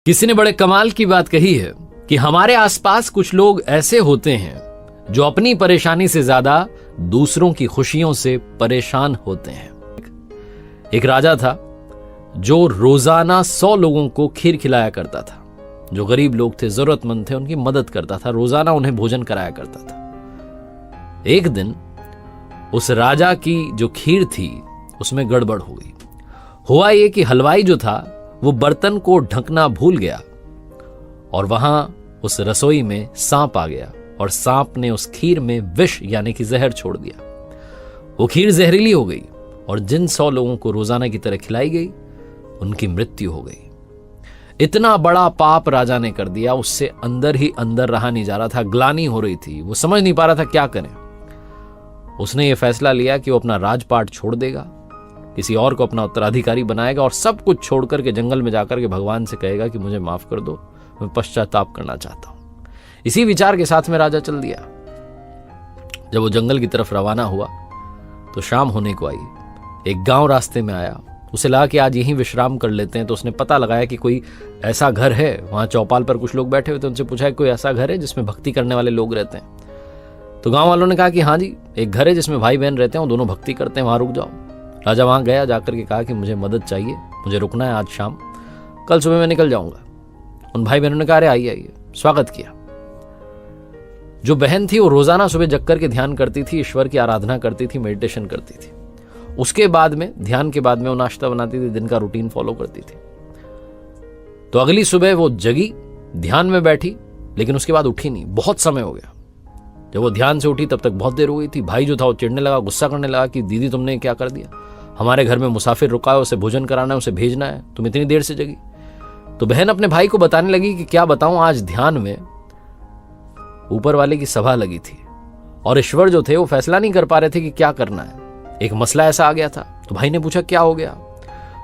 किसी ने बड़े कमाल की बात कही है कि हमारे आसपास कुछ लोग ऐसे होते हैं जो अपनी परेशानी से ज्यादा दूसरों की खुशियों से परेशान होते हैं। एक राजा था जो रोजाना 100 लोगों को खीर खिलाया करता था। जो गरीब लोग थे, जरूरतमंद थे, उनकी मदद करता था, रोजाना उन्हें भोजन कराया करता था। एक दिन उस राजा की जो खीर थी उसमें गड़बड़ हो गई। हुआ ये कि हलवाई जो था वो बर्तन को ढकना भूल गया और वहां उस रसोई में सांप आ गया और सांप ने उस खीर में विष यानी कि जहर छोड़ दिया। वो खीर जहरीली हो गई और जिन 100 लोगों को रोजाना की तरह खिलाई गई उनकी मृत्यु हो गई। इतना बड़ा पाप राजा ने कर दिया, उससे अंदर ही अंदर रहा नहीं जा रहा था, ग्लानि हो रही थी, वो समझ नहीं पा रहा था क्या करें। उसने ये फैसला लिया कि वो अपना राजपाट छोड़ देगा, किसी और को अपना उत्तराधिकारी बनाएगा और सब कुछ छोड़कर के जंगल में जाकर के भगवान से कहेगा कि मुझे माफ कर दो, मैं पश्चाताप करना चाहता हूं। इसी विचार के साथ में राजा चल दिया। जब वो जंगल की तरफ रवाना हुआ तो शाम होने को आई। एक गांव रास्ते में आया, उसे लगा कि आज यहीं विश्राम कर लेते हैं। तो उसने पता लगाया कि कोई ऐसा घर है, वहां चौपाल पर कुछ लोग बैठे हुए थे। उनसे पूछा कि कोई ऐसा घर है जिसमें भक्ति करने वाले लोग रहते हैं। तो गांव वालों ने कहा कि हाँ जी, एक घर है जिसमें भाई बहन रहते हैं, वो दोनों भक्ति करते हैं, वहां रुक जाओ। राजा वहां गया, जाकर के कहा कि मुझे मदद चाहिए, मुझे रुकना है आज शाम, कल सुबह मैं निकल जाऊंगा। उन भाई बहनों ने कहा अरे आइए आइए, स्वागत किया। जो बहन थी वो रोजाना सुबह जग करके ध्यान करती थी, ईश्वर की आराधना करती थी, मेडिटेशन करती थी। उसके बाद में, ध्यान के बाद में वो नाश्ता बनाती थी, दिन का रूटीन फॉलो करती थी। तो अगली सुबह वो जगी, ध्यान में बैठी, लेकिन उसके बाद उठी नहीं। बहुत समय हो गया। जब वो ध्यान से उठी तब तक बहुत देर हो गई थी। भाई जो था वो चिढ़ने लगा, गुस्सा करने लगा कि दीदी तुमने क्या कर दिया, हमारे घर में मुसाफिर रुका है, उसे भोजन कराना है, उसे भेजना है, तुम इतनी देर से जगी। तो बहन अपने भाई को बताने लगी कि क्या बताऊं, आज ध्यान में ऊपर वाले की सभा लगी थी और ईश्वर जो थे वो फैसला नहीं कर पा रहे थे कि क्या करना है। एक मसला ऐसा आ गया था। तो भाई ने पूछा क्या हो गया।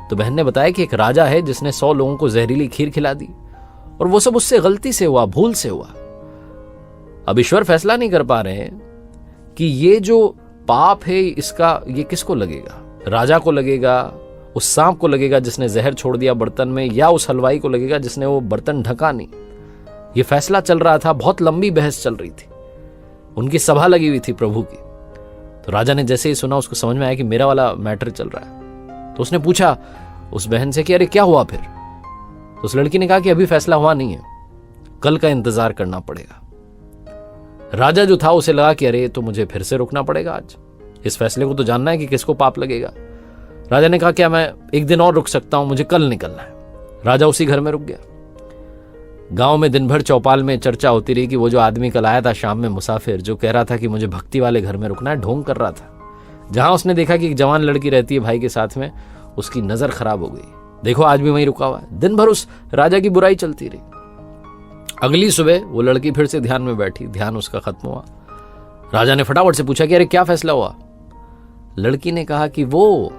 तो बहन ने बताया कि एक राजा है जिसने 100 लोगों को जहरीली खीर खिला दी और वो सब उससे गलती से हुआ, भूल से हुआ। अब ईश्वर फैसला नहीं कर पा रहे हैं कि ये जो पाप है इसका ये किसको लगेगा, राजा को लगेगा, उस सांप को लगेगा जिसने जहर छोड़ दिया बर्तन में, या उस हलवाई को लगेगा जिसने वो बर्तन ढका नहीं। ये फैसला चल रहा था, बहुत लंबी बहस चल रही थी। उनकी सभा लगी हुई थी प्रभु की। तो राजा ने जैसे ही सुना उसको समझ में आया कि मेरा वाला मैटर चल रहा है। तो उसने पूछा उस बहन से कि अरे क्या हुआ फिर। तो उस लड़की ने कहा कि अभी फैसला हुआ नहीं है, कल का इंतजार करना पड़ेगा। राजा जो था उसे लगा कि अरे तो मुझे फिर से रुकना पड़ेगा, आज इस फैसले को तो जानना है कि किसको पाप लगेगा। राजा ने कहा क्या मैं एक दिन और रुक सकता हूं, मुझे कल निकलना है। राजा उसी घर में रुक गया। गांव में दिन भर चौपाल में चर्चा होती रही कि वो जो आदमी कल आया था शाम में मुसाफिर, जो कह रहा था कि मुझे भक्ति वाले घर में रुकना है, ढोंग कर रहा था। जहां उसने देखा कि एक जवान लड़की रहती है भाई के साथ में, उसकी नजर खराब हो गई। देखो आज भी वहीं रुका हुआ है। दिन भर उस राजा की बुराई चलती रही। अगली सुबह वो लड़की फिर से ध्यान में बैठी, ध्यान उसका खत्म हुआ। राजा ने फटाफट से पूछा कि अरे क्या फैसला हुआ। लड़की ने कहा कि वो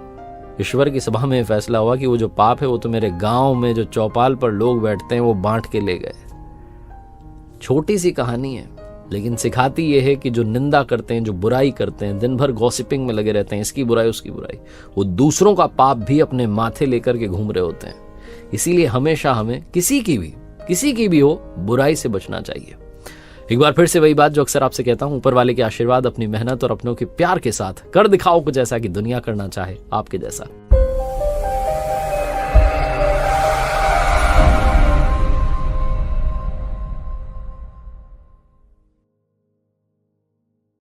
ईश्वर की सभा में फैसला हुआ कि वो जो पाप है वो तो मेरे गांव में जो चौपाल पर लोग बैठते हैं वो बांट के ले गए। छोटी सी कहानी है लेकिन सिखाती ये है कि जो निंदा करते हैं, जो बुराई करते हैं, दिन भर गॉसिपिंग में लगे रहते हैं, इसकी बुराई उसकी बुराई, वो दूसरों का पाप भी अपने माथे लेकर के घूम रहे होते हैं। इसीलिए हमेशा हमें किसी की भी हो बुराई से बचना चाहिए। एक बार फिर से वही बात जो अक्सर आपसे कहता हूं, ऊपर वाले के आशीर्वाद, अपनी मेहनत और अपनों के प्यार के साथ कर दिखाओ कुछ ऐसा कि दुनिया करना चाहे आपके जैसा।